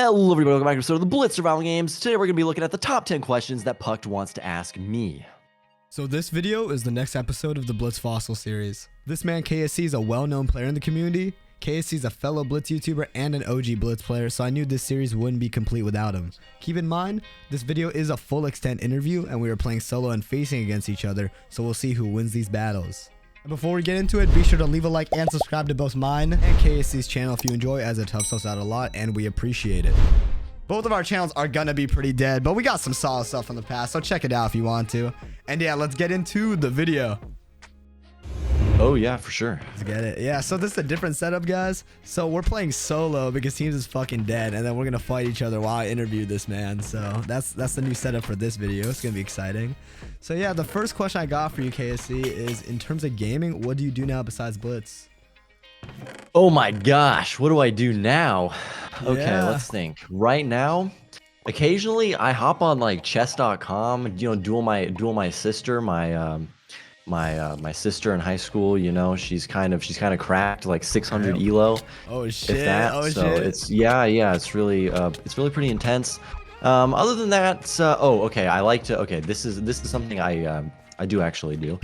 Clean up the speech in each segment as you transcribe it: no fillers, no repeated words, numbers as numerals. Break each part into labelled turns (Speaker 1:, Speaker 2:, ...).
Speaker 1: Hello everybody, welcome back to episode of the Blitz Survival Games. Today we're going to be looking at the top 10 questions that Puct wants to ask me.
Speaker 2: So this video is the next episode of the Blitz Fossil series. This man KSC is a well-known player in the community. KSC is a fellow Blitz YouTuber and an OG Blitz player, so I knew this series wouldn't be complete without him. Keep in mind, this video is a full extent interview and we are playing solo and facing against each other, so we'll see who wins these battles. Before we get into it, be sure to leave a like and subscribe to both mine and KSC's channel if you enjoy, as it helps us out a lot and we appreciate it. Both of our channels are gonna be pretty dead, but we got some solid stuff from the past, so check it out if you want to. And yeah, let's get into the video.
Speaker 1: Oh yeah, for sure.
Speaker 2: Let's get it. Yeah, so this is a different setup, guys. So we're playing solo because Teams is fucking dead, and then we're gonna fight each other while I interview this man. So that's the new setup for this video. It's gonna be exciting. So yeah, the first question I got for you, KSC, is in terms of gaming, what do you do now besides Blitz?
Speaker 1: Oh my gosh, what do I do now? Okay,
Speaker 2: Yeah.
Speaker 1: let's think. Right now, occasionally I hop on like chess.com, you know, duel my sister, my sister in high school, you know, she's kind of cracked, like 600 elo.
Speaker 2: Oh shit.
Speaker 1: If that.
Speaker 2: Oh
Speaker 1: so
Speaker 2: shit.
Speaker 1: it's it's really pretty intense. Other than that, this is something I do actually do,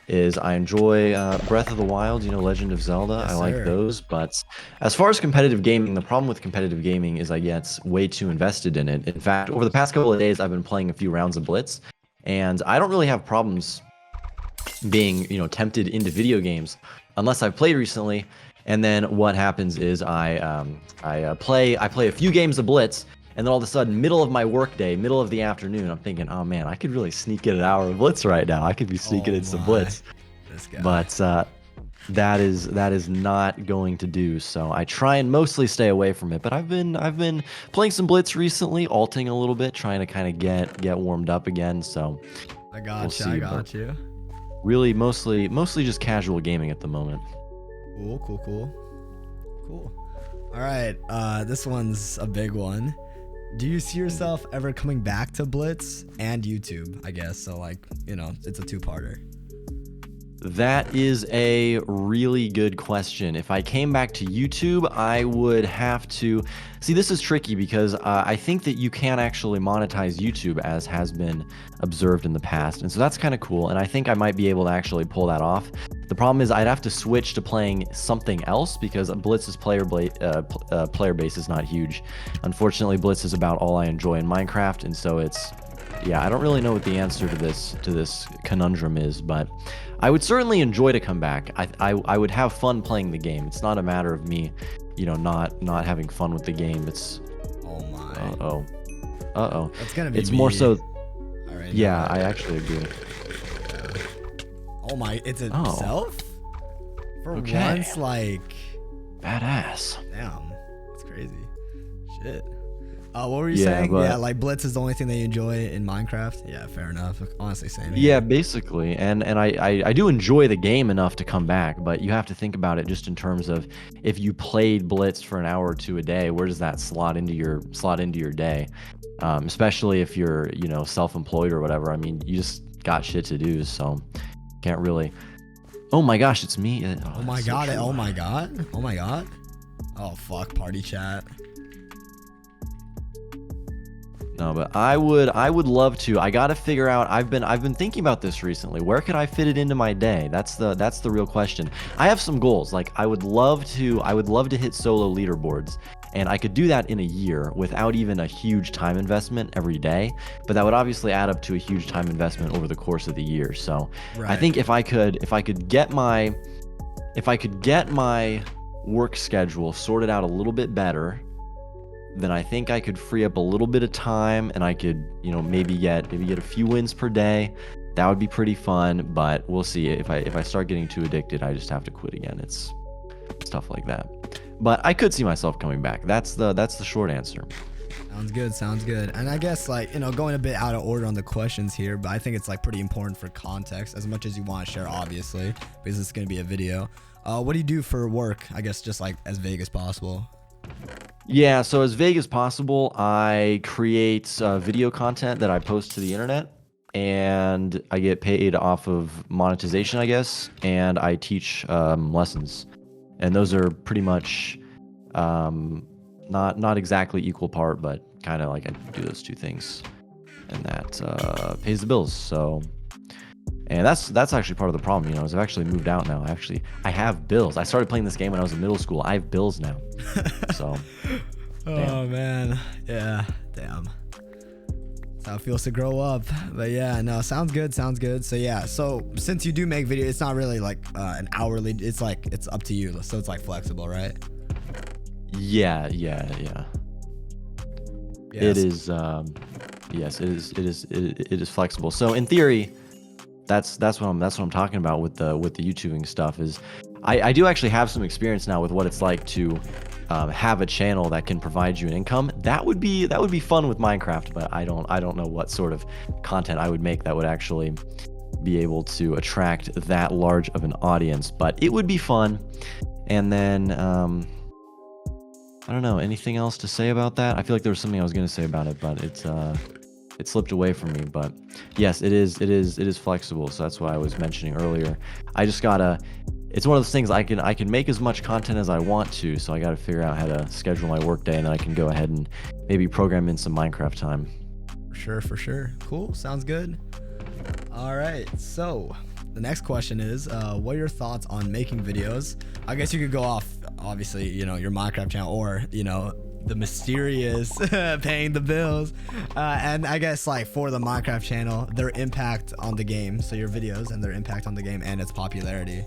Speaker 1: is I enjoy Breath of the Wild, you know, Legend of Zelda.
Speaker 2: Yes,
Speaker 1: I like
Speaker 2: sir.
Speaker 1: those. But as far as competitive gaming, the problem with competitive gaming is I get way too invested in it. In fact, over the past couple of days, I've been playing a few rounds of Blitz, and I don't really have problems being, you know, tempted into video games unless I've played recently. And then what happens is I play a few games of Blitz, and then all of a sudden, middle of my workday, middle of the afternoon, I'm thinking, oh man, I could really sneak in an hour of Blitz right now. I could be sneaking in some Blitz.
Speaker 2: This guy.
Speaker 1: But that is not going to do. So I try and mostly stay away from it. But I've been playing some Blitz recently, alting a little bit, trying to kind of get warmed up again. So
Speaker 2: I got
Speaker 1: we'll
Speaker 2: you.
Speaker 1: see,
Speaker 2: I got you.
Speaker 1: really mostly just casual gaming at the moment.
Speaker 2: Cool. All right. This one's a big one. Do you see yourself ever coming back to Blitz and YouTube, I guess? So like, you know, it's a two-parter.
Speaker 1: That is a really good question. If I came back to YouTube, I would have to... See, this is tricky because I think that you can actually monetize YouTube, as has been observed in the past. And so that's kind of cool. And I think I might be able to actually pull that off. The problem is I'd have to switch to playing something else because Blitz's player base is not huge. Unfortunately, Blitz is about all I enjoy in Minecraft. And so it's... Yeah, I don't really know what the answer to this conundrum is, but I would certainly enjoy to come back. I would have fun playing the game. It's not a matter of me, you know, not having fun with the game. It's
Speaker 2: Oh my.
Speaker 1: Uh-oh.
Speaker 2: That's gonna be
Speaker 1: It's more so.
Speaker 2: All right.
Speaker 1: Yeah, I actually agree.
Speaker 2: Oh my, it's itself? For
Speaker 1: Okay.
Speaker 2: once, like,
Speaker 1: Badass.
Speaker 2: damn, that's crazy. Shit. What were you
Speaker 1: Yeah,
Speaker 2: saying?
Speaker 1: but-
Speaker 2: Yeah, like Blitz is the only thing that you enjoy in Minecraft. Yeah, fair enough. Honestly, same.
Speaker 1: Yeah, basically, and I do enjoy the game enough to come back, but you have to think about it just in terms of if you played Blitz for an hour or two a day, where does that slot into your day? Especially if you're, you know, self-employed or whatever. I mean, you just got shit to do, so can't really. Oh my gosh, it's me.
Speaker 2: Oh my god. Oh my god. Oh my god. Oh fuck, party chat.
Speaker 1: No, but I would love to. I gotta figure out. I've been thinking about this recently. Where could I fit it into my day? That's the real question. I have some goals. Like I would love to hit solo leaderboards, and I could do that in a year without even a huge time investment every day. But that would obviously add up to a huge time investment over the course of the year. So I think if I could get my work schedule sorted out a little bit better, then I think I could free up a little bit of time, and I could, you know, maybe get a few wins per day. That would be pretty fun, but we'll see. If I start getting too addicted, I just have to quit again. It's stuff like that. But I could see myself coming back. That's the short answer.
Speaker 2: Sounds good. And I guess, like, you know, going a bit out of order on the questions here, but I think it's like pretty important for context, as much as you want to share, obviously, because it's going to be a video. What do you do for work? I guess just like as vague as possible.
Speaker 1: Yeah, so as vague as possible, I create video content that I post to the internet, and I get paid off of monetization, I guess, and I teach lessons. And those are pretty much not exactly equal part, but kind of like I do those two things, and that pays the bills. So, and that's actually part of the problem, you know, is I've actually moved out now. I have bills. I started playing this game when I was in middle school. I have bills now. So,
Speaker 2: oh man, yeah, damn. That's how it feels to grow up. But yeah, no, sounds good. So yeah, so since you do make videos, it's not really like an hourly. It's like it's up to you. So it's like flexible, right?
Speaker 1: Yeah.
Speaker 2: Yes.
Speaker 1: It is. Yes, it is flexible. So in theory, that's what I'm talking about with the YouTubing stuff. Is I do actually have some experience now with what it's like to have a channel that can provide you an income. That would be fun with Minecraft, but I don't know what sort of content I would make that would actually be able to attract that large of an audience. But it would be fun. And then I don't know, anything else to say about that? I feel like there was something I was going to say about it, but it slipped away from me. But yes, it is flexible. So that's what I was mentioning earlier. I just gotta. It's one of those things I can make as much content as I want to. So I got to figure out how to schedule my workday, and then I can go ahead and maybe program in some Minecraft time.
Speaker 2: For sure. Cool. Sounds good. All right. So the next question is, what are your thoughts on making videos? I guess you could go off, obviously, you know, your Minecraft channel, or, you know, the mysterious paying the bills. And I guess like for the Minecraft channel, their impact on the game. So your videos and their impact on the game and its popularity.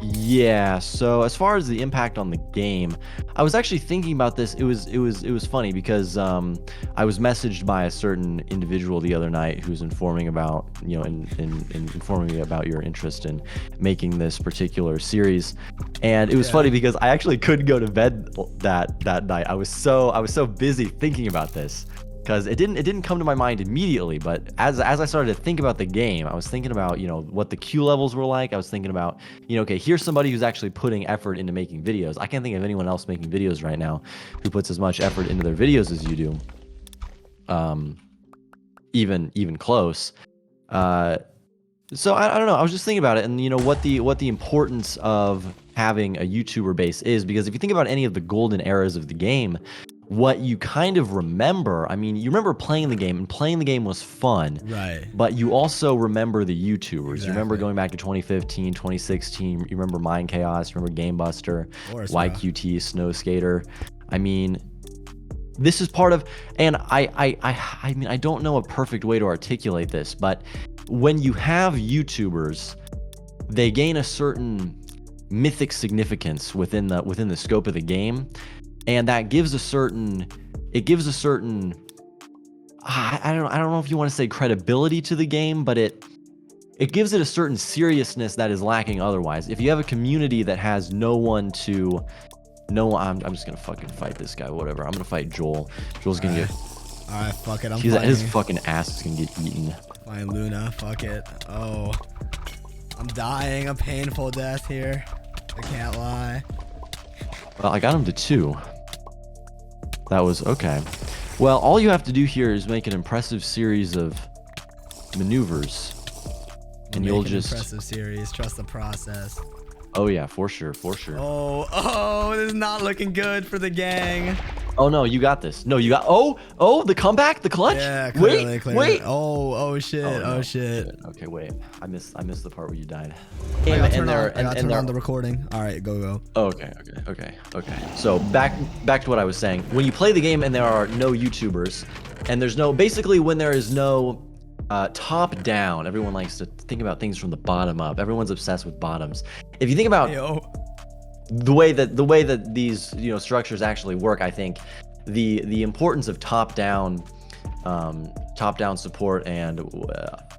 Speaker 1: Yeah, so as far as the impact on the game, I was actually thinking about this. It was funny because I was messaged by a certain individual the other night who's informing about, you know, informing me about your interest in making this particular series. And it was funny because I actually couldn't go to bed that night. I was so busy thinking about this. Because it didn't come to my mind immediately, but as I started to think about the game, I was thinking about, you know, what the Q levels were like. I was thinking about, you know, okay, here's somebody who's actually putting effort into making videos. I can't think of anyone else making videos right now who puts as much effort into their videos as you do. Even close. So I don't know. I was just thinking about it, and you know what the importance of having a YouTuber base is, because if you think about any of the golden eras of the game, what you kind of remember, I mean, you remember playing the game, and playing the game was fun.
Speaker 2: Right.
Speaker 1: But you also remember the YouTubers.
Speaker 2: Exactly.
Speaker 1: You remember going back to 2015, 2016. You remember Mind Chaos. You remember Game Buster, YQT, Snow Skater. I mean, this is part of, and I mean, I don't know a perfect way to articulate this, but when you have YouTubers, they gain a certain mythic significance within the scope of the game. And that gives a certain, I don't know if you want to say credibility to the game, but it gives it a certain seriousness that is lacking otherwise. If you have a community that has I'm just gonna fucking fight this guy, whatever. I'm gonna fight Joel. Joel's gonna get.
Speaker 2: Alright, fuck it.
Speaker 1: His fucking ass is gonna get eaten.
Speaker 2: Fine, Luna, fuck it. Oh, I'm dying a painful death here. I can't lie.
Speaker 1: Well, I got him to 2. That was okay. Well, all you have to do here is make an impressive series of maneuvers, and you'll just
Speaker 2: impressive series. Trust the process.
Speaker 1: Oh yeah, for sure.
Speaker 2: Oh, this is not looking good for the gang.
Speaker 1: Oh no, you got this. No, you got. Oh, the comeback, the clutch.
Speaker 2: Yeah, clearly.
Speaker 1: Wait.
Speaker 2: Oh shit.
Speaker 1: Oh
Speaker 2: shit.
Speaker 1: Okay, wait. I missed the part where you died.
Speaker 2: I gotta turn on the recording. All right, go.
Speaker 1: Oh, okay. So back to what I was saying. When you play the game and there are no YouTubers, and there's no, basically when there is no top down, everyone likes to think about things from the bottom up. Everyone's obsessed with bottoms. If you think about the way that these, you know, structures actually work, I think the importance of top down support and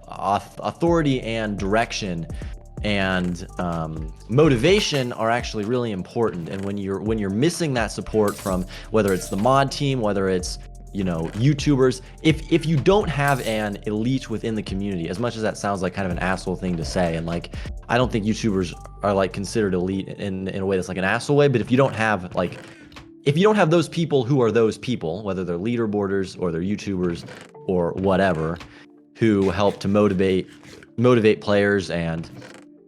Speaker 1: authority and direction and motivation are actually really important. And when you're missing that support from, whether it's the mod team, whether it's, you know, YouTubers, if you don't have an elite within the community, as much as that sounds like kind of an asshole thing to say, and like, I don't think YouTubers are like considered elite in a way that's like an asshole way, but if you don't have those people who are those people, whether they're leaderboarders or they're YouTubers or whatever, who help to motivate players and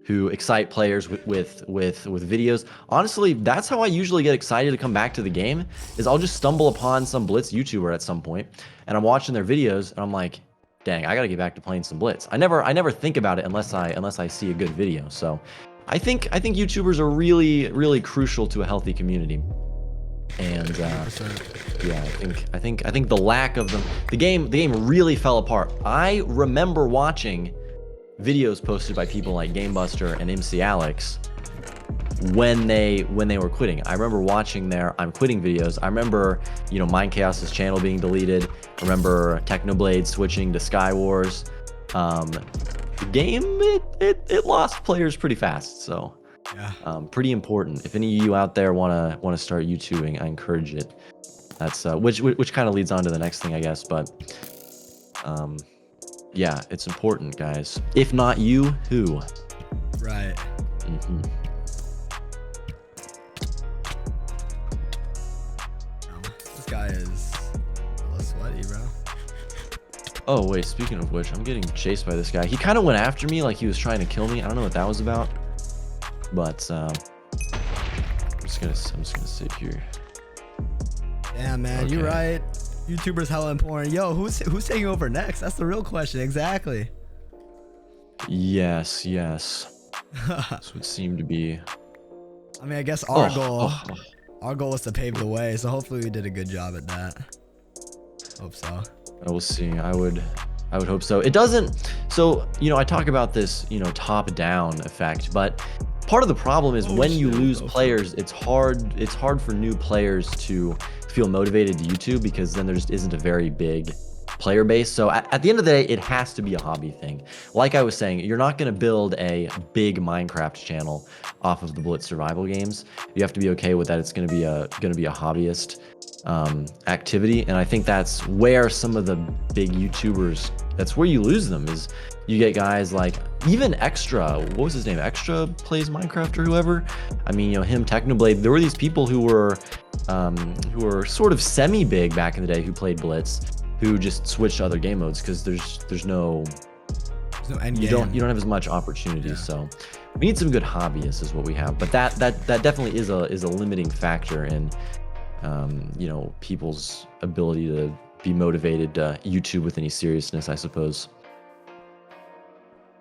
Speaker 1: who excite players with videos. Honestly, that's how I usually get excited to come back to the game. Is I'll just stumble upon some Blitz YouTuber at some point, and I'm watching their videos, and I'm like, dang, I gotta get back to playing some Blitz. I never think about it unless I see a good video. So I think YouTubers are really crucial to a healthy community. And yeah, I think the lack of them, the game really fell apart. I remember watching videos posted by people like GameBuster and MC Alex when they were quitting. I remember watching their I'm quitting videos. I remember, you know, Mind Chaos's channel being deleted. I remember Technoblade switching to Sky Wars. The game it lost players pretty fast, so yeah. Pretty important. If any of you out there wanna start YouTubing, I encourage it. That's which kind of leads on to the next thing, I guess, but yeah, it's important, guys. If not you, who?
Speaker 2: Right.
Speaker 1: Mm-hmm.
Speaker 2: This guy is a little sweaty, bro.
Speaker 1: Oh, wait, speaking of which, I'm getting chased by this guy. He kind of went after me like he was trying to kill me. I don't know what that was about. But, I'm just gonna sit here.
Speaker 2: Yeah, man, okay. You're right. YouTubers hella important. Yo, who's taking over next? That's the real question. Exactly.
Speaker 1: Yes. This would seem to be.
Speaker 2: I mean, I guess our goal was to pave the way. So hopefully we did a good job at that. Hope so.
Speaker 1: We'll see. I would hope so. It doesn't. So, you know, I talk about this, you know, top-down effect, but part of the problem is when you lose players, it's hard for new players to feel motivated to YouTube because then there just isn't a very big player base. So at the end of the day, it has to be a hobby thing. Like I was saying, you're not going to build a big Minecraft channel off of the Blitz survival games. You have to be okay with that. It's going to be a hobbyist activity, and I think that's where some of the big YouTubers, that's where you lose them. Is you get guys like even Extra, what was his name? Extra plays Minecraft or whoever. I mean, you know, him, Technoblade. There were these people who were sort of semi-big back in the day who played Blitz, who just switched to other game modes because there's no end game. You don't have as much opportunity. Yeah. So we need some good hobbyists is what we have. But that definitely is a limiting factor in you know, people's ability to be motivated to YouTube with any seriousness, I suppose.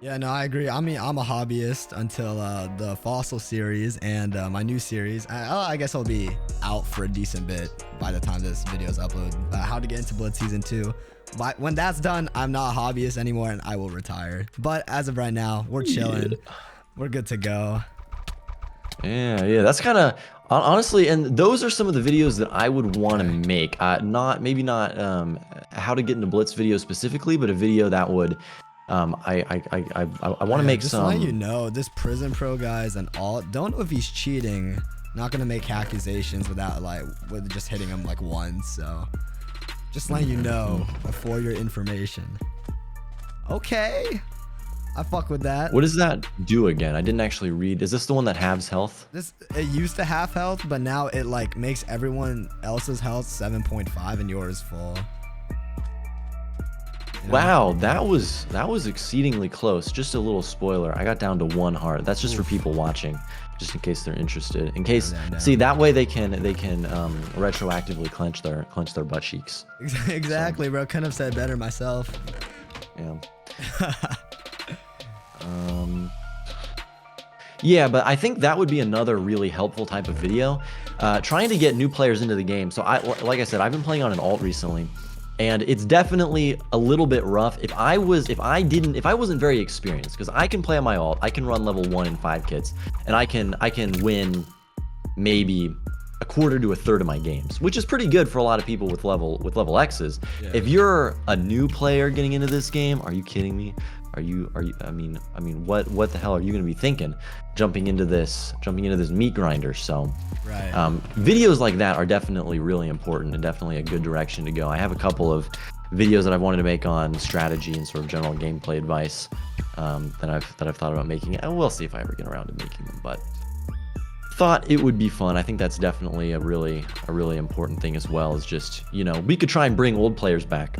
Speaker 2: Yeah, no, I agree. I mean, I'm a hobbyist until the Fossil series and my new series. I guess I'll be out for a decent bit by the time this video is uploaded. How to get into Blitz Season 2. But when that's done, I'm not a hobbyist anymore and I will retire. But as of right now, we're chilling. Yeah. We're good to go.
Speaker 1: Yeah, that's kind of honestly, and those are some of the videos that I would want to make. Maybe not how to get into Blitz video specifically, but a video that would I want to make
Speaker 2: just
Speaker 1: some.
Speaker 2: Just let you know, this Prison Pro guys and all, don't know if he's cheating. Not gonna make accusations with just hitting him like once. So just letting you know for your information. Okay. I fuck with that.
Speaker 1: What does that do again? I didn't actually read. Is this the one that halves health?
Speaker 2: It used to have health, but now it like makes everyone else's health 7.5 and yours full. You know?
Speaker 1: Wow, that was exceedingly close. Just a little spoiler. I got down to 1 heart. That's just for people watching, just in case they're interested. In case, see, that way they can retroactively clench their butt cheeks.
Speaker 2: Exactly, so, bro. Couldn't have said better myself.
Speaker 1: Yeah. Yeah, but I think that would be another really helpful type of video, trying to get new players into the game. So like I said, I've been playing on an alt recently, and it's definitely a little bit rough. If I wasn't very experienced, because I can play on my alt, I can run level 1 in 5 kits, and I can win maybe a quarter to a third of my games, which is pretty good for a lot of people with level X's. Yeah. If you're a new player getting into this game, are you kidding me? Are you I mean what the hell are you going to be thinking jumping into this meat grinder? So
Speaker 2: right.
Speaker 1: Videos like that are definitely really important and definitely a good direction to go. I have a couple of videos that I've wanted to make on strategy and sort of general gameplay advice that I've thought about making, and we'll see if I ever get around to making them, but thought it would be fun. I think that's definitely a really important thing as well, is just, you know, we could try and bring old players back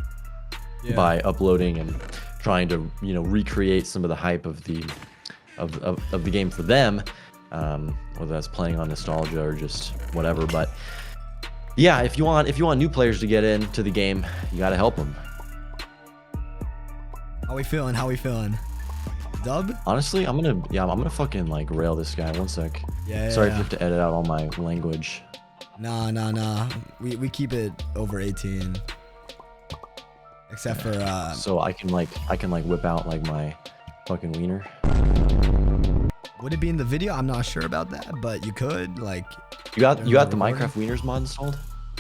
Speaker 1: by uploading and trying to, you know, recreate some of the hype of the of the game for them, whether that's playing on nostalgia or just whatever. But yeah, if you want new players to get into the game, you got to help them.
Speaker 2: How we feeling? How we feeling? Dub?
Speaker 1: Honestly, I'm gonna fucking like rail this guy. One sec.
Speaker 2: Yeah.
Speaker 1: Sorry if you have to edit out all my language.
Speaker 2: Nah. We keep it over 18. Except for
Speaker 1: so I can whip out like my fucking wiener.
Speaker 2: Would it be in the video? I'm not sure about that, but you could like.
Speaker 1: You got the Minecraft wieners mod installed?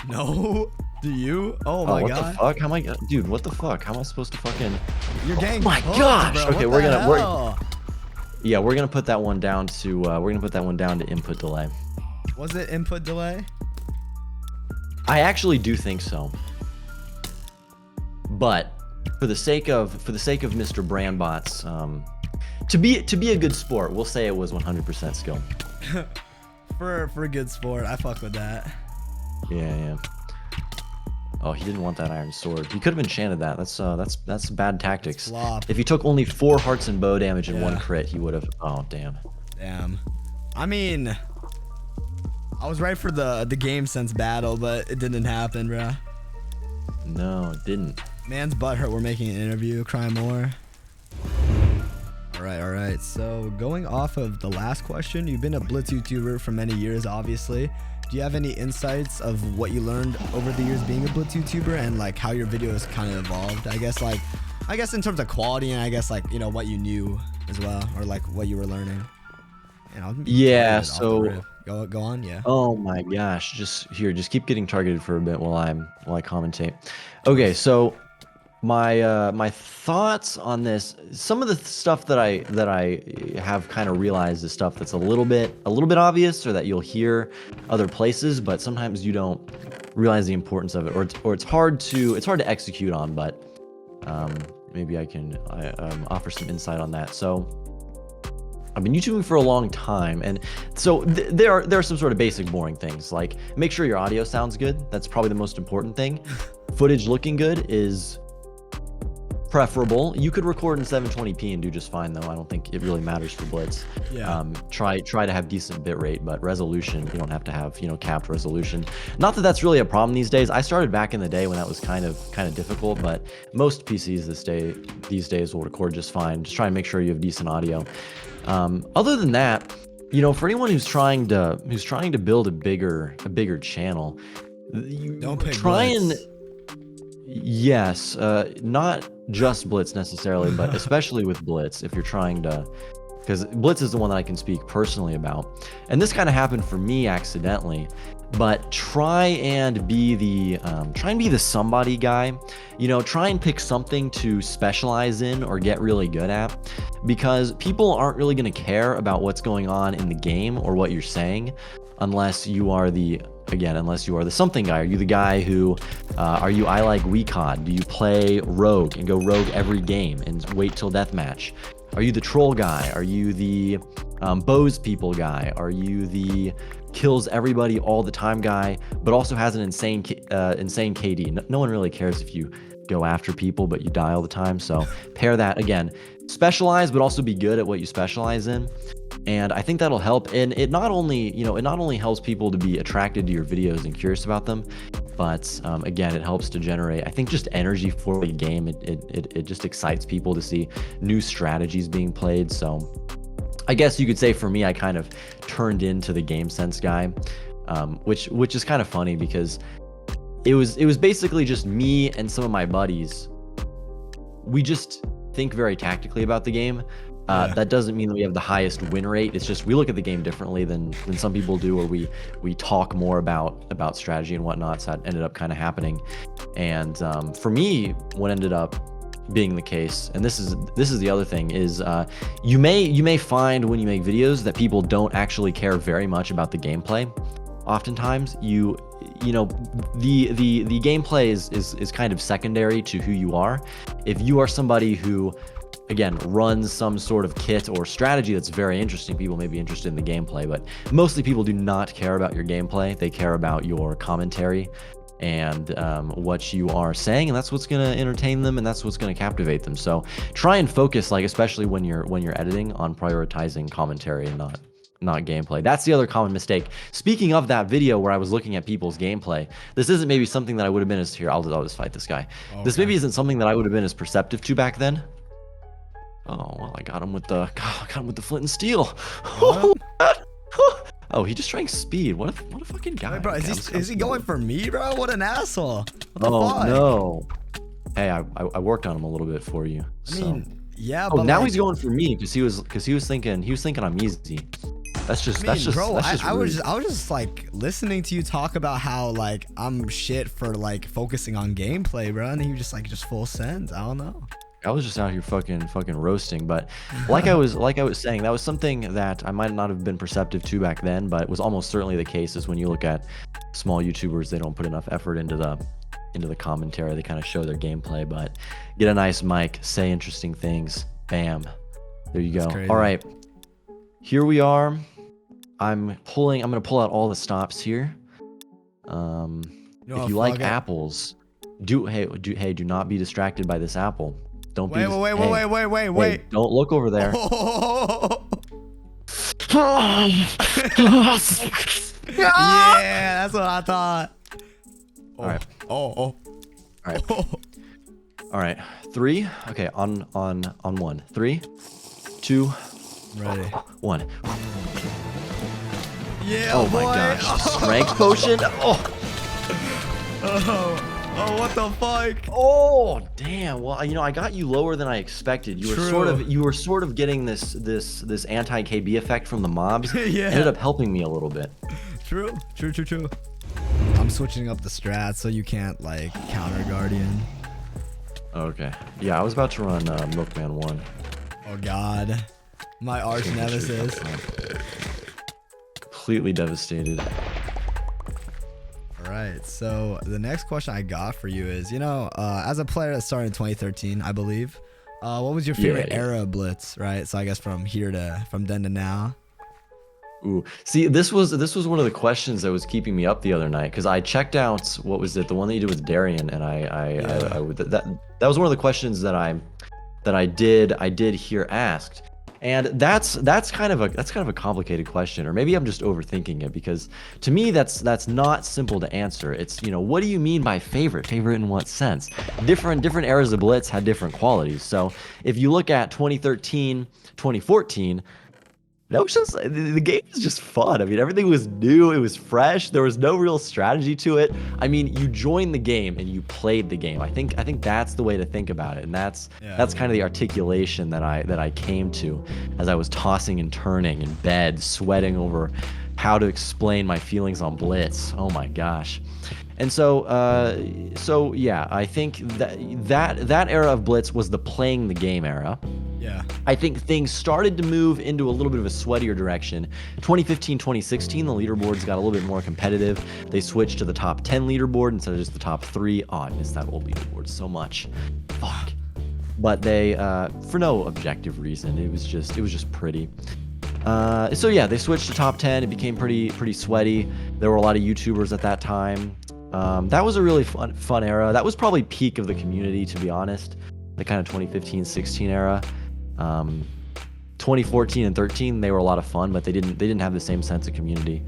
Speaker 2: No. Do you? Oh my
Speaker 1: what
Speaker 2: god.
Speaker 1: What the fuck? How am I, dude? What the fuck? How am I supposed to fucking?
Speaker 2: You're gang.
Speaker 1: Oh my gosh. Okay, we're gonna put that one down to input delay.
Speaker 2: Was it input delay?
Speaker 1: I actually do think so. But for the sake of Mr. Brandbots, to be a good sport, we'll say it was 100% skill.
Speaker 2: for a good sport, I fuck with that.
Speaker 1: Yeah. Oh, he didn't want that iron sword. He could have enchanted that. That's bad tactics. If he took only 4 hearts and bow damage and 1 crit, he would have. Oh, damn.
Speaker 2: Damn. I mean, I was right for the game sense battle, but it didn't happen, bruh.
Speaker 1: No, it didn't.
Speaker 2: Man's butthurt. We're making an interview. Cry more. All right. So going off of the last question, you've been a Blitz YouTuber for many years, obviously. Do you have any insights of what you learned over the years being a Blitz YouTuber and like how your videos kind of evolved? I guess in terms of quality and I guess like, you know, what you knew as well, or like what you were learning.
Speaker 1: Yeah, so
Speaker 2: go on. Yeah.
Speaker 1: Oh my gosh, just keep getting targeted for a bit while I commentate. Okay, so my thoughts on this, some of the stuff that I have kind of realized is stuff that's a little bit obvious, or that you'll hear other places, but sometimes you don't realize the importance of it, or it's hard to execute on. But maybe I can offer some insight on that. So I've been YouTubing for a long time, and so there are some sort of basic boring things, like make sure your audio sounds good. That's probably the most important thing. Footage looking good is preferable. You could record in 720p and do just fine, though. I don't think it really matters for Blitz.
Speaker 2: Yeah.
Speaker 1: Try to have decent bitrate, but resolution, you don't have to have, capped resolution. Not that that's really a problem these days. I started back in the day when that was kind of difficult, but most PCs these days will record just fine. Just try and make sure you have decent audio. Other than that, for anyone who's trying to build a bigger channel,
Speaker 2: don't pick
Speaker 1: try
Speaker 2: Blitz.
Speaker 1: and yes, not just Blitz necessarily, but especially with Blitz, if you're trying to, because Blitz is the one that I can speak personally about, and this kind of happened for me accidentally. But try and be the somebody guy. Try and pick something to specialize in or get really good at, because people aren't really going to care about what's going on in the game or what you're saying unless you are the something guy. Are you the guy who are you I like WeCod? Do you play rogue and go rogue every game and wait till deathmatch? Are you the troll guy? Are you the bows people guy? Are you the kills everybody all the time guy, but also has an insane KD? No one really cares if you go after people, but you die all the time. So pair that. Again, specialize, but also be good at what you specialize in. And I think that'll help. And it not only helps people to be attracted to your videos and curious about them, but again, it helps to generate, I think, just energy for the game. It just excites people to see new strategies being played. So I guess you could say for me, I kind of turned into the game sense guy, which is kind of funny because it was basically just me and some of my buddies. We just think very tactically about the game. That doesn't mean that we have the highest win rate. It's just we look at the game differently than some people do, or we talk more about strategy and whatnot. So that ended up kind of happening. And for me, what ended up being the case, and this is the other thing, is you may find when you make videos that people don't actually care very much about the gameplay. Oftentimes the gameplay is kind of secondary to who you are. If you are somebody who, again, runs some sort of kit or strategy that's very interesting, people may be interested in the gameplay, but mostly people do not care about your gameplay. They care about your commentary. and what you are saying, and that's what's gonna entertain them, and that's what's gonna captivate them. So try and focus, like especially when you're editing, on prioritizing commentary and not gameplay. That's the other common mistake. Speaking of that video where I was looking at people's gameplay, this isn't maybe something that I would have been as here. I'll just fight this guy. Okay. This maybe isn't something that I would have been as perceptive to back then. Oh well, I got him with the flint and steel. Oh, he just drank speed. What a fucking guy.
Speaker 2: Wait, bro, is he going for me, bro? What an asshole. What the fuck?
Speaker 1: No. Hey, I worked on him a little bit for you.
Speaker 2: I mean, yeah,
Speaker 1: but now
Speaker 2: like,
Speaker 1: he's going for me because he was thinking I'm easy. That's just
Speaker 2: bro, I was
Speaker 1: rude.
Speaker 2: just like listening to you talk about how like I'm shit for like focusing on gameplay, bro, and you just full send. I don't know.
Speaker 1: I was just out here fucking roasting, but like I was saying, that was something that I might not have been perceptive to back then, but it was almost certainly the case. Is when you look at small YouTubers, they don't put enough effort into the commentary. They kind of show their gameplay, but get a nice mic, say interesting things, bam, there you go. All right, here we are. I'm gonna pull out all the stops here. If you like apples, do not be distracted by this apple. Don't
Speaker 2: wait.
Speaker 1: Hey, don't look over there.
Speaker 2: Yeah, that's what I thought.
Speaker 1: All right.
Speaker 2: All
Speaker 1: right. All right. 3. Okay. On 1. 3, 2.
Speaker 2: Ready.
Speaker 1: 1.
Speaker 2: Yeah.
Speaker 1: Oh my gosh. Strength potion.
Speaker 2: Oh, what the fuck?
Speaker 1: Oh, damn. Well, I got you lower than I expected. You were sort of getting this anti-KB effect from the mobs.
Speaker 2: Yeah.
Speaker 1: Ended up helping me a little bit.
Speaker 2: True. I'm switching up the strat so you can't like counter Guardian.
Speaker 1: Okay. Yeah, I was about to run Milkman 1.
Speaker 2: Oh god. My arch nemesis.
Speaker 1: Completely devastated.
Speaker 2: Alright, so the next question I got for you is, as a player that started in 2013, I believe, what was your favorite era of Blitz, right? So I guess from then to now.
Speaker 1: Ooh, see, this was one of the questions that was keeping me up the other night, because I checked out, what was it, the one that you did with Darian, and that was one of the questions that I did hear asked. And that's kind of a complicated question, or maybe I'm just overthinking it, because to me that's not simple to answer. It's, what do you mean by favorite? Favorite in what sense? Different eras of Blitz had different qualities. So if you look at 2013, 2014, that was just, the game was just fun. I mean, everything was new, it was fresh, there was no real strategy to it. I mean, you joined the game and you played the game. I think that's the way to think about it, and that's kind of the articulation that I came to as I was tossing and turning in bed, sweating over how to explain my feelings on Blitz. Oh my gosh. And so yeah, I think that era of Blitz was the playing the game era.
Speaker 2: Yeah.
Speaker 1: I think things started to move into a little bit of a sweatier direction. 2015, 2016, the leaderboards got a little bit more competitive. They switched to the top 10 leaderboard instead of just the top 3. Oh, I miss that old leaderboard so much. Fuck. But they, for no objective reason, it was just pretty. So yeah, they switched to top 10. It became pretty sweaty. There were a lot of YouTubers at that time. That was a really fun era. That was probably peak of the community, to be honest. The kind of 2015, 16 era. 2014 and 13, they were a lot of fun, but they didn't have the same sense of community.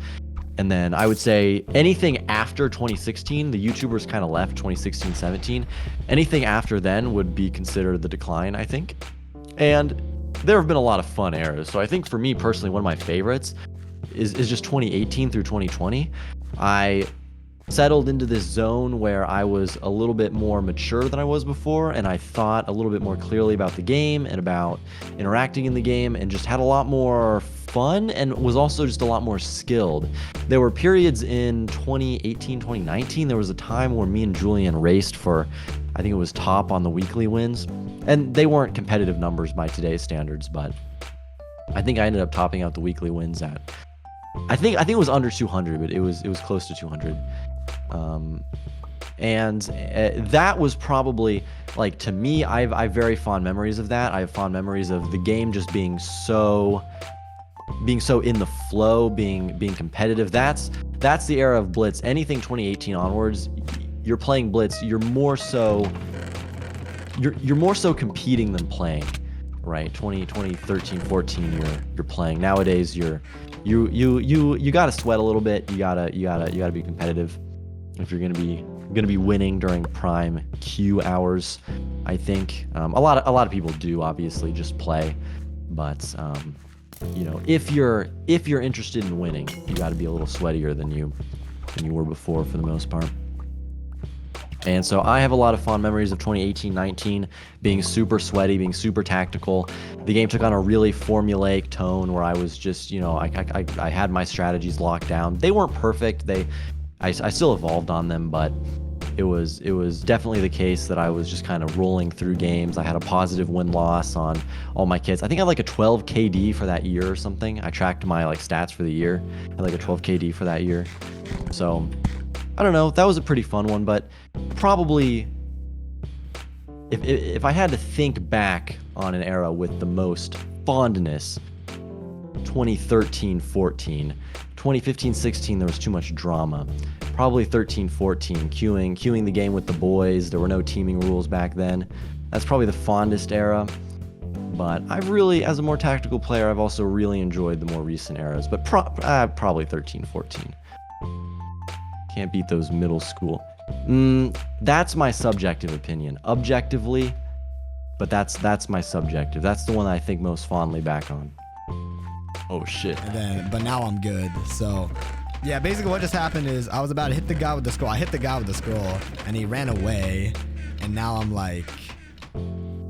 Speaker 1: And then I would say anything after 2016, the YouTubers kind of left 2016, 17. Anything after then would be considered the decline, I think. And there have been a lot of fun eras. So I think for me personally, one of my favorites is just 2018 through 2020. I settled into this zone where I was a little bit more mature than I was before, and I thought a little bit more clearly about the game and about interacting in the game, and just had a lot more fun and was also just a lot more skilled. There were periods in 2018, 2019, there was a time where me and Julian raced for, I think it was top on the weekly wins, and they weren't competitive numbers by today's standards, but I think I ended up topping out the weekly wins at, I think it was under 200, but it was close to 200. That was probably, like, to me, I have very fond memories of that. I have fond memories of the game just being so in the flow, being competitive. That's the era of Blitz. Anything 2018 onwards, you're playing Blitz, you're more so competing than playing, right? 2013, 14, you're playing. Nowadays, you gotta sweat a little bit. You gotta be competitive if you're gonna be winning during prime Q hours. I think a lot of people do obviously just play, but you know, if you're interested in winning, you got to be a little sweatier than you were before for the most part. And so I have a lot of fond memories of 2018-19 being super sweaty, being super tactical. The game took on a really formulaic tone where I was just, you know, I had my strategies locked down. They weren't perfect. I still evolved on them, but it was definitely the case that I was just kind of rolling through games. I had a positive win-loss on all my kits. I think I had like a 12 KD for that year or something. I tracked my like stats for the year. I had like a 12 KD for that year. So I don't know. That was a pretty fun one, but probably if I had to think back on an era with the most fondness, 2013-14. 2015-16, there was too much drama. Probably 13-14, queuing the game with the boys. There were no teaming rules back then. That's probably the fondest era. But I've really, as a more tactical player, I've also really enjoyed the more recent eras. But probably 13-14. Can't beat those middle school. That's my subjective opinion. Objectively, but that's my subjective. That's the one I think most fondly back on. Oh shit.
Speaker 2: But now I'm good. So yeah, basically what just happened is I was about to hit the guy with the scroll. I hit the guy with the scroll and he ran away. And now I'm like,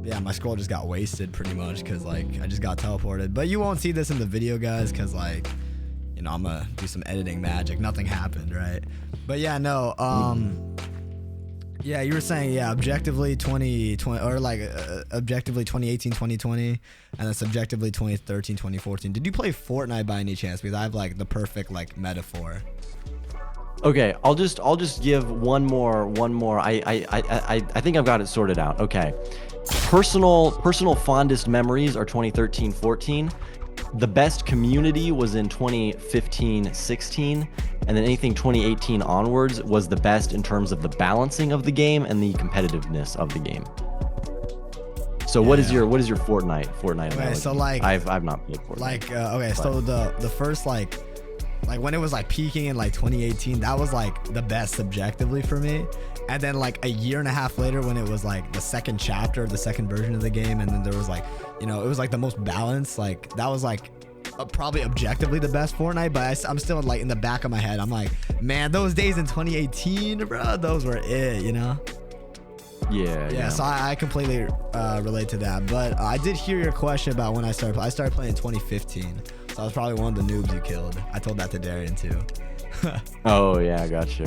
Speaker 2: yeah, my scroll just got wasted pretty much because like I just got teleported. But you won't see this in the video, guys, because like, you know, I'm gonna do some editing magic. Nothing happened, right? But yeah, no, yeah, you were saying, yeah, objectively 2020 or like objectively 2018, 2020, and then subjectively 2013, 2014. Did you play Fortnite by any chance? Because I have like the perfect like metaphor.
Speaker 1: Okay, I'll just give one more. I think I've got it sorted out. Okay, personal fondest memories are 2013-14. The best community was in 2015-16, and then anything 2018 onwards was the best in terms of the balancing of the game and the competitiveness of the game. So yeah. What is your Fortnite
Speaker 2: Okay,
Speaker 1: analogy? So
Speaker 2: like
Speaker 1: I've not played Fortnite.
Speaker 2: Like okay, but. So the first like when it was like peaking in like 2018, that was like the best subjectively for me. And then like a year and a half later, when it was like the second chapter, the second version of the game, and then there was like, you know, it was like the most balanced. Like that was like probably objectively the best Fortnite. But I'm still like in the back of my head, I'm like, man, those days in 2018, bro, those were it, you know? Yeah. So I completely relate to that. But I did hear your question about when I started. I started playing in 2015, so I was probably one of the noobs you killed. I told that to Darian too.
Speaker 1: Oh yeah, gotcha.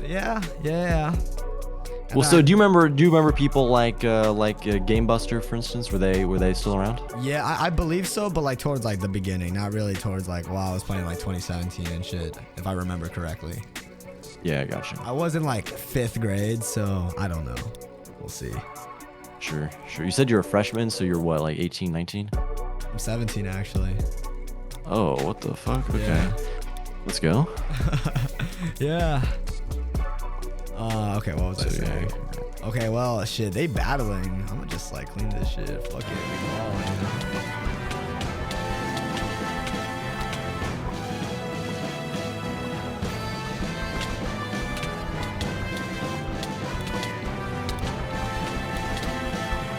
Speaker 2: Yeah.
Speaker 1: Well, so do you remember people like Game Buster, for instance? Were they still around?
Speaker 2: Yeah, I believe so, but like towards like the beginning, not really towards like while I was playing like 2017 and shit, if I remember correctly.
Speaker 1: Yeah, gotcha.
Speaker 2: I was in like 5th grade, so I don't know. We'll see.
Speaker 1: Sure. You said you're a freshman, so you're what, like 18, 19?
Speaker 2: I'm 17 actually.
Speaker 1: Oh, what the fuck? Okay.
Speaker 2: Yeah.
Speaker 1: Let's go.
Speaker 2: Yeah. Okay, what was I saying? Yeah. Okay, well, shit, they battling. I'm gonna just like clean this shit. Fuck it, we all, you know?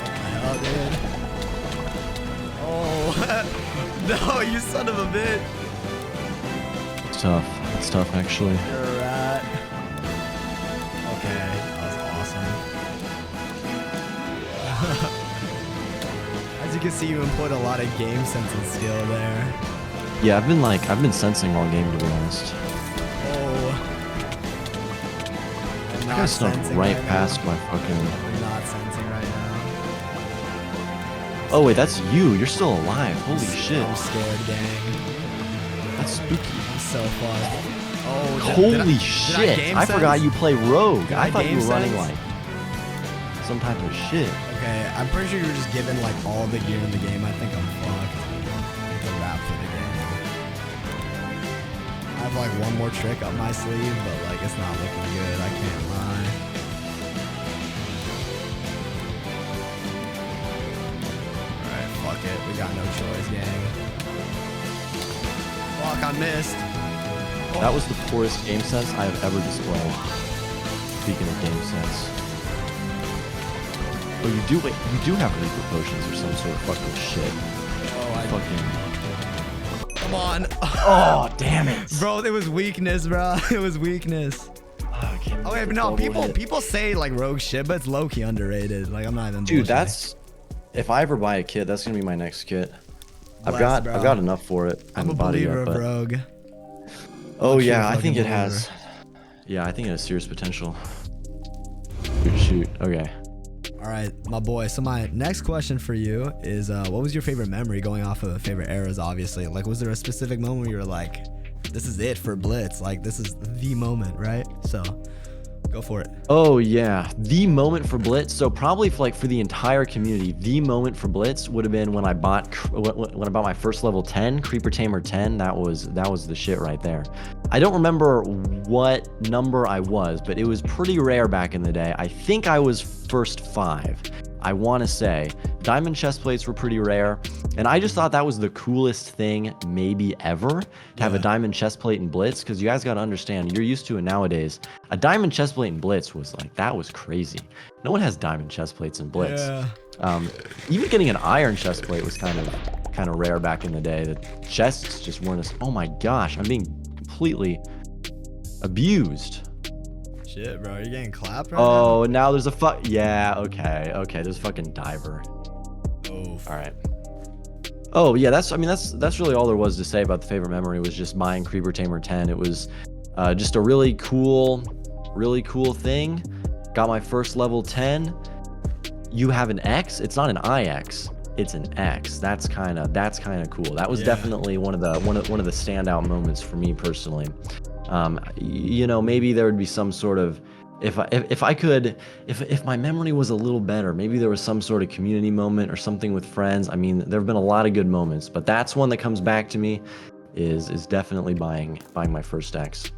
Speaker 2: What the hell, dude? Oh, no, you son of a bitch.
Speaker 1: It's tough actually.
Speaker 2: You're a rat. Okay, that was awesome. As you can see, you employed a lot of game sense and skill there.
Speaker 1: Yeah, I've been sensing all game, to be honest.
Speaker 2: Oh.
Speaker 1: I got snuck right past my fucking.
Speaker 2: I'm not sensing right now.
Speaker 1: Oh wait, that's you. You're still alive. Holy shit.
Speaker 2: I'm scared, gang.
Speaker 1: That's spooky.
Speaker 2: So fun. Oh,
Speaker 1: holy shit! I forgot you play Rogue. I thought you were running like some type of shit.
Speaker 2: Okay, I'm pretty sure you're just given like all the gear in the game. I think I'm fucked. It's a wrap for the game. I have like one more trick up my sleeve, but like it's not looking good. I can't lie. We got no choice, gang. Fuck, I missed.
Speaker 1: That was the poorest game sense I have ever displayed. Speaking of game sense. Oh, you do have Reaper potions or some sort of fucking shit.
Speaker 2: Oh, Come on.
Speaker 1: Oh, damn it.
Speaker 2: Bro, it was weakness, bro. It was weakness. Oh, wait, but no, people say like rogue shit, but it's low-key underrated. Like, I'm not even
Speaker 1: Dude,
Speaker 2: bullshitting.
Speaker 1: that's... If I ever buy a kit, that's gonna be my next kit. I've
Speaker 2: Bless,
Speaker 1: got enough for it.
Speaker 2: I'm a believer of rogue.
Speaker 1: Oh yeah, I think it has. Yeah, I think it has serious potential. Shoot. Okay.
Speaker 2: All right, my boy. So my next question for you is, what was your favorite memory going off of favorite eras? Obviously, like, was there a specific moment where you were like, "This is it for Blitz. Like, this is the moment," right? So, go for it.
Speaker 1: Oh yeah, the moment for Blitz. So probably for the entire community, the moment for Blitz would have been when I bought my first level 10 Creeper Tamer 10. That was the shit right there. I don't remember what number I was, but it was pretty rare back in the day. I think I was first 5. I want to say diamond chest plates were pretty rare, and I just thought that was the coolest thing maybe ever to have a diamond chest plate in Blitz, because you guys got to understand, you're used to it nowadays. A diamond chest plate in Blitz was like, that was crazy. No one has diamond chest plates in Blitz.
Speaker 2: Yeah.
Speaker 1: Even getting an iron chest plate was kind of rare back in the day. The chests just weren't as... Oh my gosh, I'm being completely abused.
Speaker 2: Shit, bro, you're getting clapped right
Speaker 1: now? Now there's a yeah, okay, there's a fucking diver.
Speaker 2: Oh.
Speaker 1: All right. Oh yeah, that's really all there was to say about the favorite memory, was just buying Creeper Tamer 10. It was just a really cool thing. Got my first level 10. You have an X? It's not an IX. It's an X. That's kind of cool. That was definitely one of the standout moments for me personally. You know, maybe there would be some sort of, if my memory was a little better, maybe there was some sort of community moment or something with friends. I mean, there have been a lot of good moments, but that's one that comes back to me, is definitely buying my first X.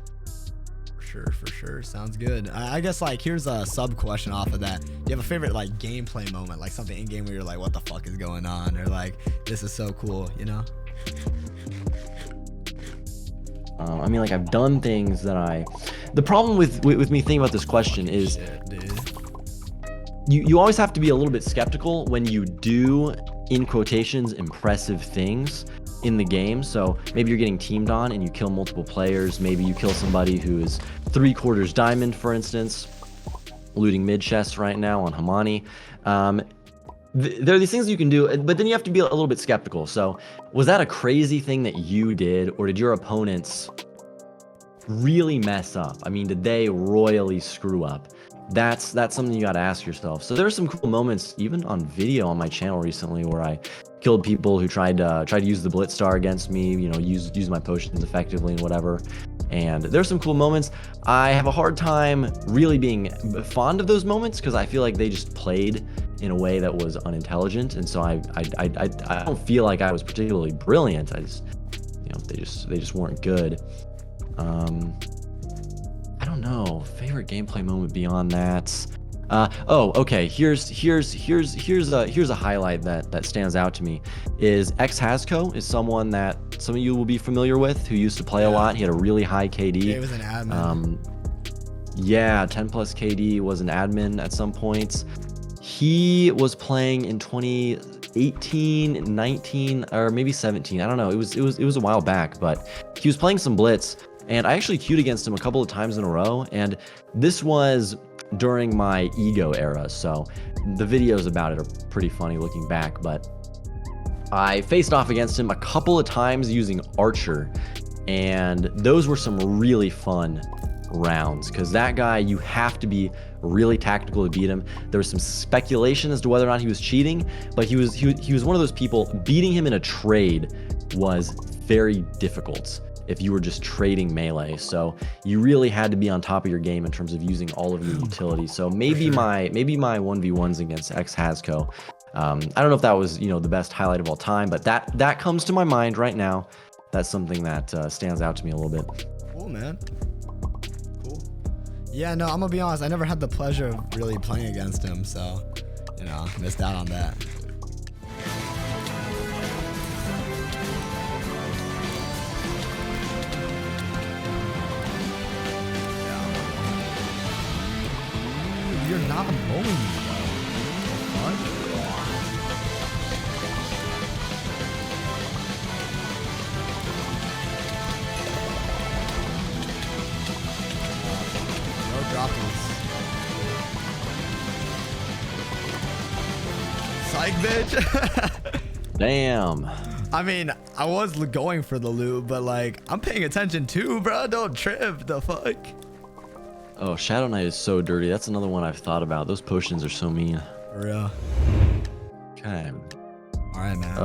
Speaker 2: For sure. Sounds good. I guess, like, here's a sub question off of that. Do you have a favorite, like, gameplay moment, like something in game where you're like, what the fuck is going on, or like, this is so cool, you know?
Speaker 1: I mean, like, I've done things that the problem with me thinking about this question is, you always have to be a little bit skeptical when you do, in quotations, impressive things in the game. So maybe you're getting teamed on and you kill multiple players. Maybe you kill somebody who is 3/4 diamond, for instance, looting mid chests right now on Hamani. There are these things you can do, but then you have to be a little bit skeptical. So was that a crazy thing that you did, or did your opponents really mess up? I mean, did they royally screw up? That's something you got to ask yourself. So there are some cool moments, even on video on my channel recently, where I killed people who tried to use the Blitz star against me, you know, use my potions effectively and whatever. And there's some cool moments. I have a hard time really being fond of those moments, because I feel like they just played in a way that was unintelligent, and so I don't feel like I was particularly brilliant. I just, you know, they just weren't good. I don't know, favorite gameplay moment beyond that. Okay, here's a highlight that stands out to me. Is Xhazco is someone that some of you will be familiar with, who used to play a lot. He had a really high KD.
Speaker 2: He was an admin.
Speaker 1: Yeah, 10 plus KD, was an admin at some points. He was playing in 2018, 19, or maybe 17. I don't know. It was a while back, but he was playing some Blitz, and I actually queued against him a couple of times in a row. And this was during my ego era, so the videos about it are pretty funny looking back. But I faced off against him a couple of times using Archer, and those were some really fun rounds, because that guy, you have to be really tactical to beat him. There was some speculation as to whether or not he was cheating, but he was one of those people. Beating him in a trade was very difficult if you were just trading melee, so you really had to be on top of your game in terms of using all of your utilities. So maybe my 1v1s against Xhazco, I don't know if that was, you know, the best highlight of all time, but that comes to my mind right now. That's something that stands out to me a little bit.
Speaker 2: Cool, man. Yeah, no, I'm gonna be honest, I never had the pleasure of really playing against him, so, you know, missed out on that. you're not mowing me, bro. What? Bro, drop this. Psych, bitch.
Speaker 1: Damn.
Speaker 2: I mean, I was going for the loot, but like, I'm paying attention too, bro. Don't trip. The fuck?
Speaker 1: Oh, Shadow Knight is so dirty. That's another one I've thought about. Those potions are so mean.
Speaker 2: For real.
Speaker 1: Okay.
Speaker 2: All right, man.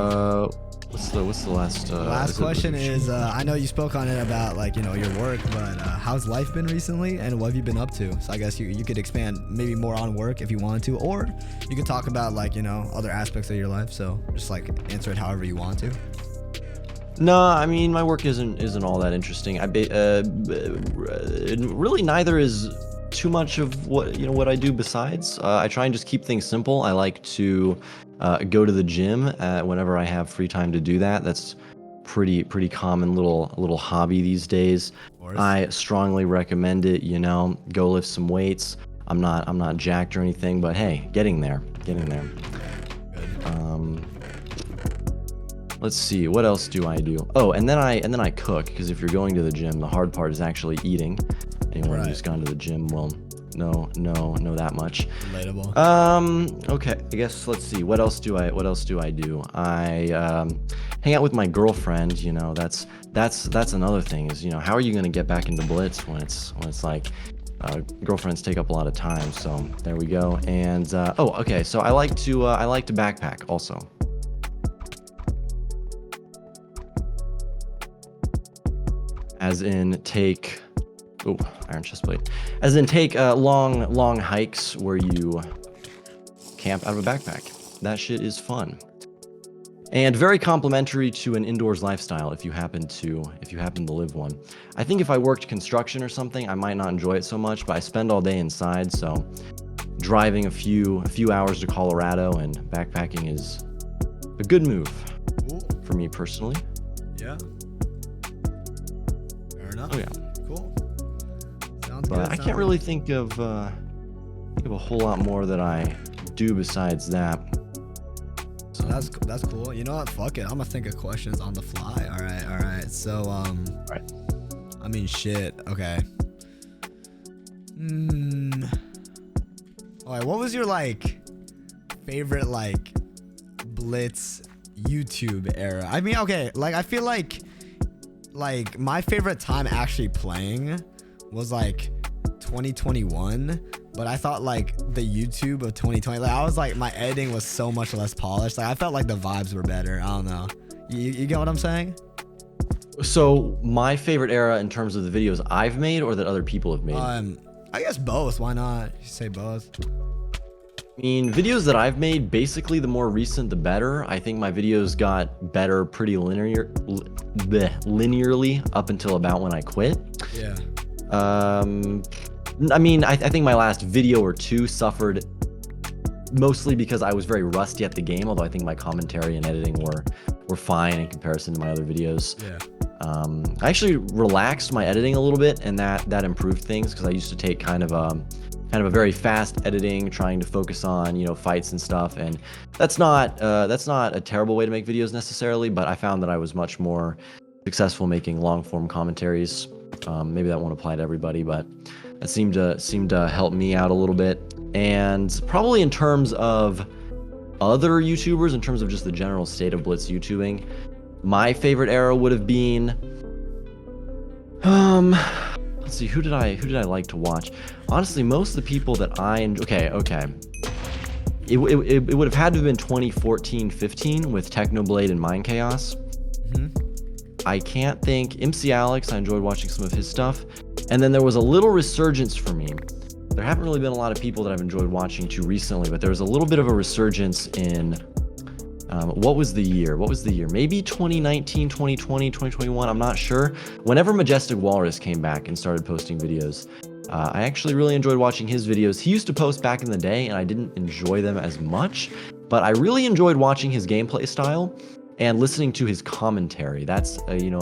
Speaker 1: What's the last?
Speaker 2: Last question is, I know you spoke on it about like, you know, your work, but how's life been recently, and what have you been up to? So I guess you could expand maybe more on work if you wanted to, or you could talk about like, you know, other aspects of your life. So just like answer it however you want to.
Speaker 1: No, I mean my work isn't all that interesting. Really neither is too much of what I do besides. I try and just keep things simple. I like to go to the gym whenever I have free time to do that. That's pretty common little hobby these days. I strongly recommend it. You know, go lift some weights. I'm not jacked or anything, but hey, getting there. Let's see, what else do I do? Oh, and then I cook, because if you're going to the gym, the hard part is actually eating. Anyone who's gone to the gym will know that much.
Speaker 2: Relatable.
Speaker 1: Okay, I guess let's see. What else do I do? I hang out with my girlfriend, you know, that's another thing is, you know, how are you going to get back into Blitz when it's like girlfriends take up a lot of time. So there we go. And okay, so I like to backpack also. As in take, iron chest plate. As in take long hikes where you camp out of a backpack. That shit is fun. And very complimentary to an indoors lifestyle if you happen to live one. I think if I worked construction or something, I might not enjoy it so much, but I spend all day inside, so driving a few hours to Colorado and backpacking is a good move for me personally.
Speaker 2: Yeah. Fair enough.
Speaker 1: Oh yeah.
Speaker 2: Cool. Sounds
Speaker 1: But
Speaker 2: good.
Speaker 1: I can't really think of a whole lot more that I do besides that. So
Speaker 2: That's cool. You know what? Fuck it. I'm gonna think of questions on the fly. All right. So
Speaker 1: right.
Speaker 2: I mean, shit. Okay. All right. What was your like favorite like Blitz YouTube era? I mean, okay. Like I feel like my favorite time actually playing was like 2021. But I thought like the YouTube of 2020, like I was like, my editing was so much less polished. Like I felt like the vibes were better. I don't know. You get what I'm saying?
Speaker 1: So my favorite era in terms of the videos I've made or that other people have made?
Speaker 2: I guess both. Why not? You say both.
Speaker 1: I mean, videos that I've made, basically the more recent, the better. I think my videos got better pretty linearly up until about when I quit.
Speaker 2: Yeah.
Speaker 1: I mean, I think my last video or two suffered mostly because I was very rusty at the game, although I think my commentary and editing were fine in comparison to my other videos.
Speaker 2: Yeah.
Speaker 1: I actually relaxed my editing a little bit, and that improved things because I used to take kind of a very fast editing, trying to focus on, you know, fights and stuff, and that's not a terrible way to make videos necessarily, but I found that I was much more successful making long form commentaries. Maybe that won't apply to everybody, but that seemed to help me out a little bit. And probably in terms of other YouTubers, in terms of just the general state of Blitz YouTubing, my favorite era would have been, let's see, who did I like to watch? Honestly, most of the people that okay. It would have had to have been 2014-15 with Technoblade and Mind Chaos. I can't think. MC Alex, I enjoyed watching some of his stuff. And then there was a little resurgence for me. There haven't really been a lot of people that I've enjoyed watching too recently, but there was a little bit of a resurgence in, what was the year? Maybe 2019, 2020, 2021, I'm not sure. Whenever Majestic Walrus came back and started posting videos, I actually really enjoyed watching his videos. He used to post back in the day, and I didn't enjoy them as much, but I really enjoyed watching his gameplay style and listening to his commentary. That's again,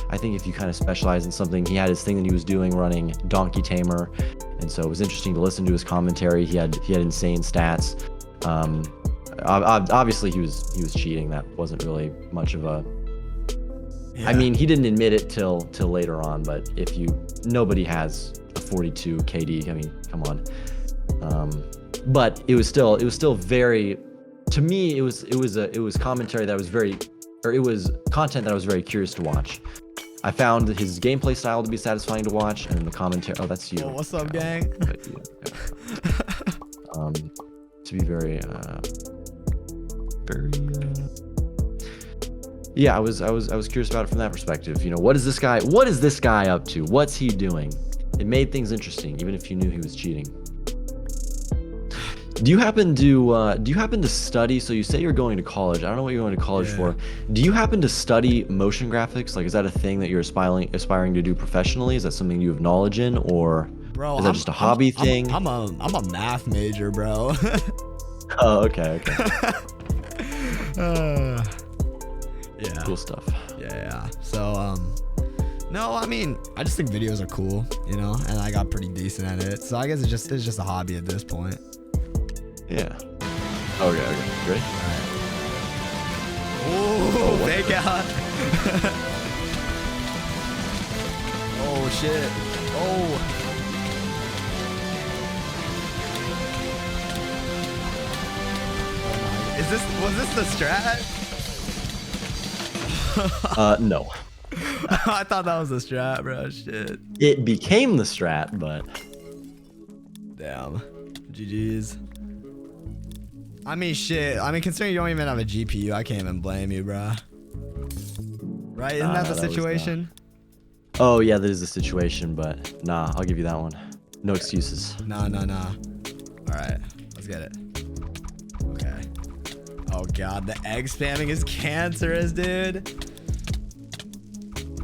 Speaker 1: I think if you kind of specialize in something, he had his thing that he was doing running Donkey Tamer, And so it was interesting to listen to his commentary. He had insane stats. Obviously he was cheating. That wasn't really much of a. Yeah. I mean, he didn't admit it till later on. But nobody has a 42 KD. I mean, come on. But it was still very. To me, it was commentary that was it was content that I was very curious to watch. I found his gameplay style to be satisfying to watch, and the commentary. Oh, that's you.
Speaker 2: Oh, what's up, gang?
Speaker 1: To be very. Yeah, I was curious about it from that perspective. You know, what is this guy up to? What's he doing? It made things interesting, even if you knew he was cheating. Do you happen to study? So you say you're going to college. I don't know what you're going to college for. Do you happen to study motion graphics? Like, is that a thing that you're aspiring to do professionally? Is that something you have knowledge in, or is that just a hobby thing?
Speaker 2: I'm a math major, bro.
Speaker 1: Oh, okay.
Speaker 2: Yeah.
Speaker 1: Cool stuff.
Speaker 2: Yeah. So, no, I mean, I just think videos are cool, you know, and I got pretty decent at it. So I guess it's just a hobby at this point.
Speaker 1: Yeah. Okay. Ready?
Speaker 2: Oh, fake out. Oh, shit. Oh. Was this the strat?
Speaker 1: No.
Speaker 2: I thought that was the strat, bro. Shit.
Speaker 1: It became the strat, but.
Speaker 2: Damn. GG's. I mean, shit. I mean, considering you don't even have a GPU, I can't even blame you, bro. Right? Isn't that the situation?
Speaker 1: Oh, yeah, that is the situation, but nah, I'll give you that one. No excuses.
Speaker 2: Nah. All right, let's get it. Okay. Oh, God, the egg spamming is cancerous, dude.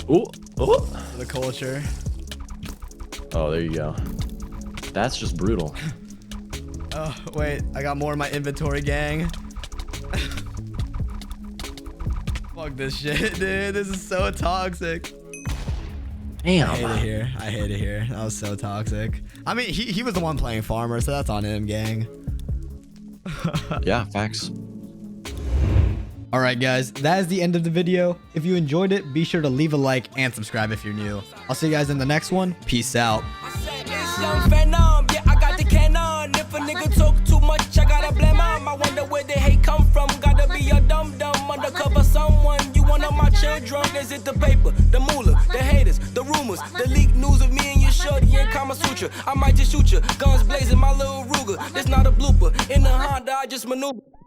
Speaker 1: Oh.
Speaker 2: The culture.
Speaker 1: Oh, there you go. That's just brutal.
Speaker 2: Oh, wait, I got more in my inventory, gang. Fuck this shit, dude. This is so toxic.
Speaker 1: Damn.
Speaker 2: I hate it here. That was so toxic. I mean, he was the one playing farmer, so that's on him, gang.
Speaker 1: Yeah, facts.
Speaker 2: All right, guys, that is the end of the video. If you enjoyed it, be sure to leave a like and subscribe if you're new. I'll see you guys in the next one. Peace out.
Speaker 3: If a nigga talk too much, I gotta blame him. I wonder where the hate come from. Gotta be a dumb undercover someone. You one of my children? Is it the paper, the moolah, the haters, the rumors, the leaked news of me and your shorty in Kama Sutra? I might just shoot you, guns blazing, my little Ruger. This not a blooper. In the Honda, I just maneuver.